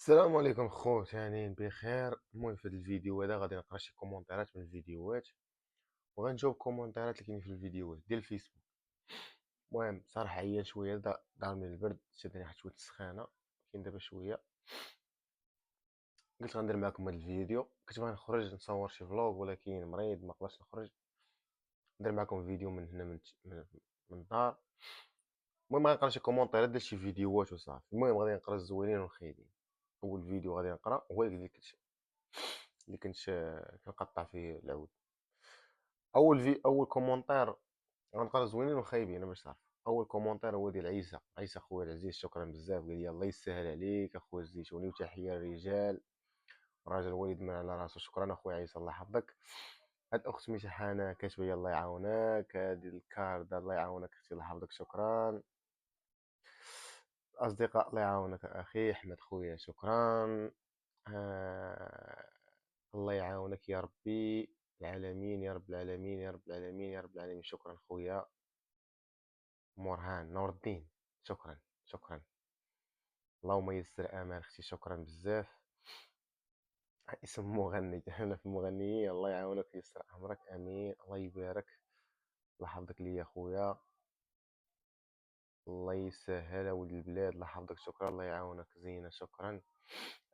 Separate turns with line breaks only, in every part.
السلام عليكم خوت، هانيين بخير. المهم في هذا الفيديو هذا غادي نقرا شي كومونتيرات من الفيديوهات، وغنجاوب كومونتيرات اللي كاينين في الفيديوهات ديال الفيسبوك. المهم صراحه عيان شويه، دار من البرد، شدني واحد شويه السخانه، كاين دابا شويه. قلت غندير معكم هذا الفيديو، كنت باغي نخرج نصور شي فلوغ ولكن مريض ما قدرتش نخرج. ندير معكم فيديو من هنا من الدار. المهم غنقرا شي كومونتيرات ديال شي فيديوهات وصافي. المهم غادي نقرا الزوينين والخايبين. اول فيديو غادي نقرا هو اللي كنت كنقطع فيه العود. اول كومونتير غنقرا زوينين وخايبين انا باش تعرف. اول كومونتير هو ديال عيسى خويا العزيز، شكرا بزاف. قال لي الله يسهل عليك اخويا الزيتوني، وتحيه للرجال، الراجل وليد من على راسو. شكرا اخويا عيسى، الله يحفظك. هاد اخت ميشا حنا كاتبه لي الله يعاونك. هادي الكارد الله يعاونك اختي، الله يحفظك، شكرا. اصدقاء الله يعاونك اخي احمد خويا، شكرا. آه... الله يعاونك يا ربي العالمين، يا رب العالمين، يا رب العالمين، يا رب العالمين. شكرا خويا مرهان نور الدين، شكرا شكرا. اللهم يسر امان اختي، شكرا بزاف. اسم مغني انا في المغنيين، الله يعاونك ويسر امرك، امين. الله يبارك، الله يحفظك ليا خويا، الله يسهل ولد البلاد، الله يحفظك، شكرا. الله يعاونك زينه، شكرا.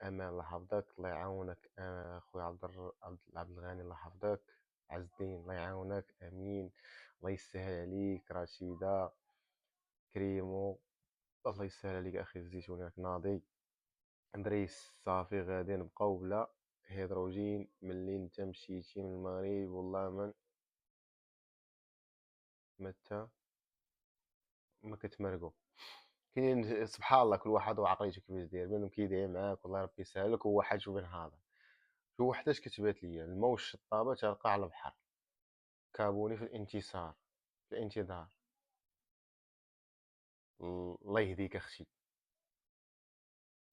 امان الله يحفظك، الله يعاونك. خويا عبد الغني، الله يحفظك. عز الدين الله يعاونك، امين. الله يسهل عليك رشيده، كريمو، الله يسهل عليك اخي الزيتوني، راك ناضي. ادريس صافي غادي نبقاو بلا هيدروجين ملي نتا مشيتي من المغرب، والله من متى ما كتمرقو. كاينين سبحان الله، كل واحد وعقليته كيفاش داير، بنادم كيدعي معاك والله ربي يسهلك. هو واحد شوف هذا، شو وحداش كتبات ليا الماء والشطابه تلقى على البحر، كابوني في الانتصار، في الانتظار. الله يهديك اختي،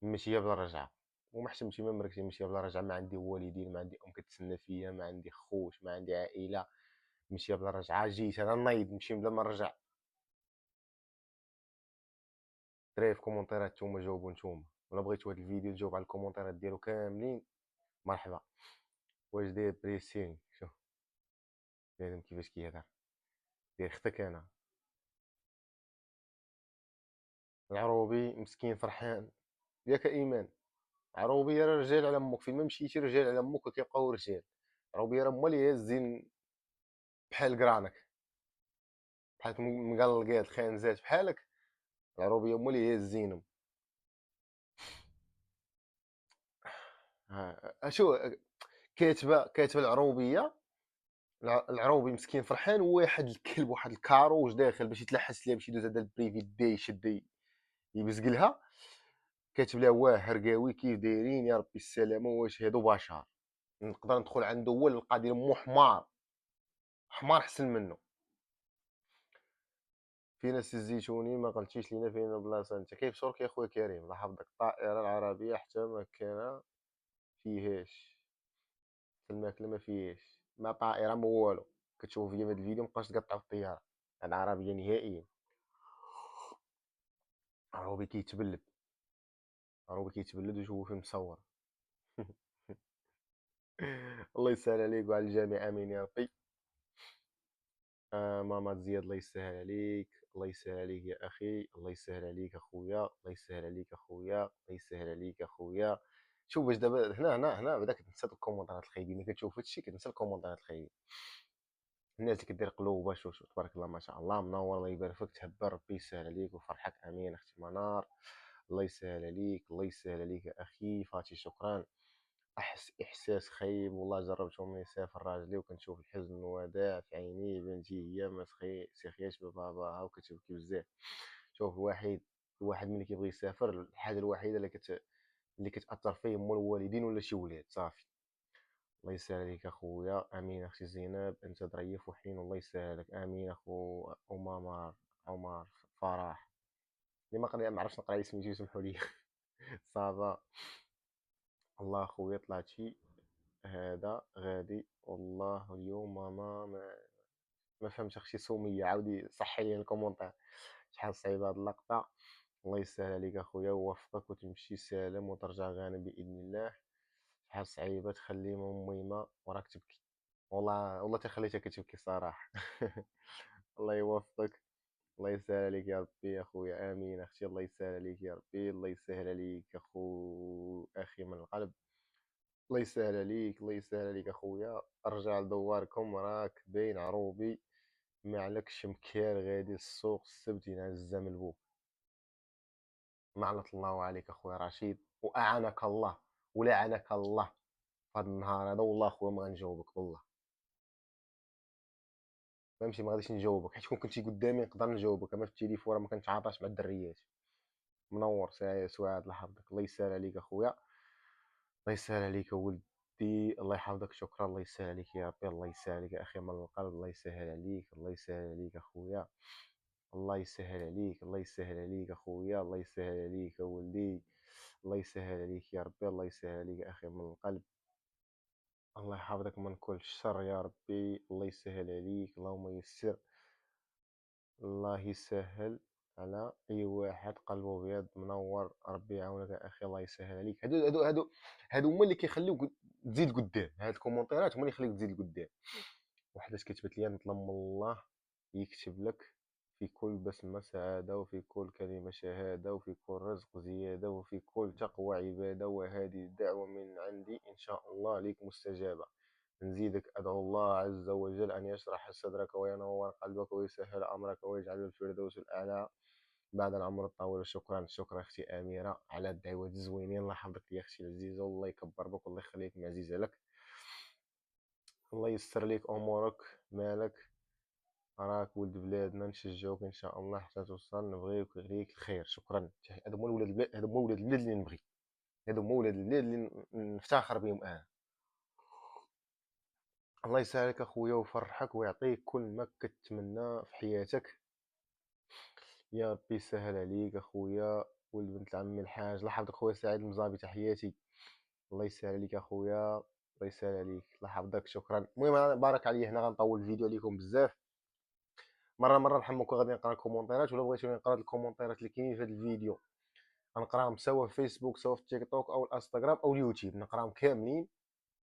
ماشيه بلا رجعه. وما حشمتي ما مركتي، ماشيه بلا رجعه. ما عندي والدين، ما عندي ام كتسنى فيا، ما عندي خوت، ما عندي عائله. ماشيه بلا رجعه، جيت انا نايض نمشي بلا ما نرجع. دراري في كومونتيرات نتوما جاوبوا نتوما، ولا بغيتو هذا الفيديو نجاوب على الكومونتيرات ديالو كاملين، مرحبا. واش داير بريسين؟ شوف بنادم كيفاش كيهضر، داير اختك انا. العروبي مسكين فرحان، ياك ايمان؟ عروبي راه رجال على امك، فين ما مشيتي رجال على امك وكيبقاو رجال. عروبي راه هما اللي هازين بحال قرانك، بحال مقلقات الخانزات بحالك. العروبيه هما اللي هازينهم. شو كاتبه العروبيه. العروبي مسكين فرحان، وواحد الكلب واحد الكارو واش داخل باش يتلحس ليها، باش يدوز هذا البريفي دي يشد يبزق لها. كاتب لها واه هرقاوي كيف دايرين يا ربي السلامه، واش هادو بشر نقدر ندخل عنده هو نلقى ديال مو حمار، حمار حسن منه. فينا السي الزيتوني ما قلتيش لينا فين البلاصه، انت كيف شورك يا خويا كريم، الله يحفظك. الطائره العربيه حتى ما كان فيهاش، في الماكله ما فيهاش، ما طائره ما والو. كتشوف فيا في هذا الفيديو مابقاش تقطعوا الطياره العربيه نهائيا. عروبي كيتبلد، عروبي كيتبلد وشوفو فين مصور. الله يسهل عليك وعلى الجميع، امين يا ربي. ماما زياد الله يسهل عليك، الله يسهل عليك يا اخي، الله يسهل عليك اخويا، الله يسهل عليك اخويا، الله يسهل عليك اخويا. شوف باش دابا هنا بدا كتنسى الكومونتات الخايبين. ملي كتشوف هادشي كتنسى الكومونتات الخايبين، الناس اللي كدير قلوبه. شوف شوف تبارك الله ما شاء الله، منور، الله يبارك فيك، تهبل، ربي يسهل عليك ويفرحك، امين اختي منار. الله يسهل عليك، الله يسهل عليك يا اخي فاتي، شكرا. احساس خايب والله، جربته من يسافر راجلي وكنشوف الحزن والوداع في عينيه، بنتي هي ما سخياش بباباها وكتبكي بزاف. شوف الواحد ملي كيبغي يسافر، الحاجه الوحيده اللي كتاثر فيه هما الوالدين ولا شي ولاد صافي. الله يسهل عليك اخويا، امين اختي زينب، انت ظريف وحين، الله يسهلك، امين اخو عمر. عمر فرح، اللي ما عرفتش نقرا سميتو يسمحوا لي. صافا. الله اخويا طلعتي هذا غادي والله اليوم ما فهمتش اختي سمية، عاودي صحي لي الكومونتير. شحال صعيبه هاد اللقطه. الله يسهل عليك اخويا ووفقك وتمشي سالم وترجع غانم باذن الله. شحال صعيبه تخلي ميمه وراك تبكي، والله والله تخليتها كتبكي صراحه. الله يوفقك. الله يسهل عليك يا ربي يا خويا، امين اختي. الله يسهل عليك يا ربي، الله يسهل عليك اخو اخي من القلب. الله يسهل عليك، الله يسهل عليك اخويا. ارجع لدواركم، راك باين عروبي، ما عليكش مكيال غادي للسوق السبت ينعس الزام البوب. لعنة الله عليك اخويا رشيد، واعانك الله ولعنك الله في هذا النهار هذا. والله اخويا ما غنجاوبك والله، فهمتي؟ ما غاديش نجاوبك حيت كون كنتي قدامي نقدر نجاوبك، اما في التليفون راه ما كنتعاطاش مع الدريات. منور سعاد لحظك. الله يسهل عليك اخويا، الله يسهل عليك ولدي، الله يحفظك. شكرا. الله يسهل عليك يا ربي، الله يسهل عليك يا اخي من القلب. الله يسهل عليك، الله يسهل عليك اخويا. الله يسهل عليك، الله يسهل عليك اخويا، الله يسهل عليك ولدي. الله يسهل عليك يا ربي، الله يسهل عليك يا اخي من القلب. الله يحفظك من كل شر يا ربي. الله يسهل عليك، اللهم يسر. الله يسهل على اي واحد قلبه ابيض منور. ربي يعاونك يا اخي. الله يسهل عليك. هادو هما اللي كيخليوك تزيد قدام. هاد الكومونتيرات هما اللي يخليوك تزيد قدام. وحدة كتبت لي: نطلب من الله يكتب لك في كل بسمة سعادة، وفي كل كلمة شهادة، وفي كل رزق زيادة، وفي كل تقوى عبادة، وهذه الدعوة من عندي إن شاء الله ليك مستجابة. نزيدك أدعو الله عز وجل أن يشرح صدرك وينور قلبك ويسهل أمرك ويجعل الفردوس الأعلى بعد العمر الطويل. شكرا شكرا أختي أميرة على الدعوات الزوينين. الله يحفظك يا أختي العزيزة، والله يكبر بك والله يخليك معزيزة لك. الله ييسر ليك أمورك. مالك؟ راك ولد بلادنا، نشجعوك ان شاء الله حتى توصل. نبغيوك ليك الخير. شكرا. هادو هما ولاد البلاد، هادو هما ولاد البلاد اللي نبغي، هادو هما ولاد البلاد اللي نفتخر بهم انا. الله يسهلك اخويا ويفرحك ويعطيك كل ما كتمنى في حياتك. يا ربي يسهل عليك اخويا ولد بنت عمي الحاج. الله يحفظك خويا سعيد المزابي، تحياتي. الله يسهل عليك اخويا، الله يسهل عليك، الله يحفظك. شكرا. المهم بارك عليا، هنا غنطول الفيديو عليكم بزاف. مره نحمقوا غادي نقرا الكومونتيرات، ولا بغيتوني نقرا الكومونتيرات اللي كاينين في هذا الفيديو غنقراهم سواء في فيسبوك سواء في التيك توك او الانستغرام او اليوتيوب، نقراهم كاملين.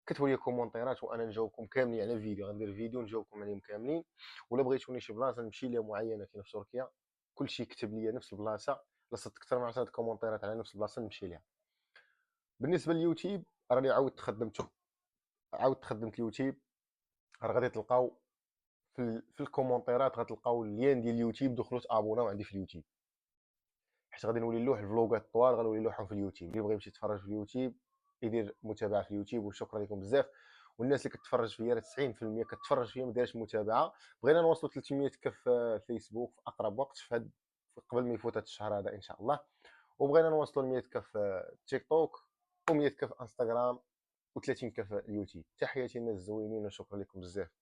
كتبوا لي كومونتيرات وانا نجاوبكم كاملين على فيديو، غندير فيديو نجاوبكم عليهم كاملين. ولا بغيتوني شي بلاصه نمشي ليها معينه كاينه في تركيا، كلشي يكتب لي نفس البلاصه، لصقت اكثر من 10 كومونتيرات على نفس البلاصه نمشي ليها. بالنسبه لليوتيوب راني عاودت خدمت اليوتيوب. راه غادي تلقاو في الكومونتيرات غتلقاو اللين ديال اليوتيوب، دخلوا تابوناو عندي في اليوتيوب، حيت غادي نولي نلوح الفلوغات الطوال، غنولي نلوحهم في اليوتيوب. اللي بغى يمشي يتفرج في اليوتيوب يدير متابعه في اليوتيوب. وشكرا لكم بزاف. والناس اللي كتفرج فيا راه 90% كتفرج فيا ما دايرش متابعه. بغينا نوصلوا 300 في فيسبوك في اقرب وقت، قبل ما يفوت هذا الشهر هذا ان شاء الله. وبغينا نوصلوا 100 في تيك توك، و100 في انستغرام، و30 في اليوتيوب. تحياتي الناس الزوينين وشكرا لكم بزاف.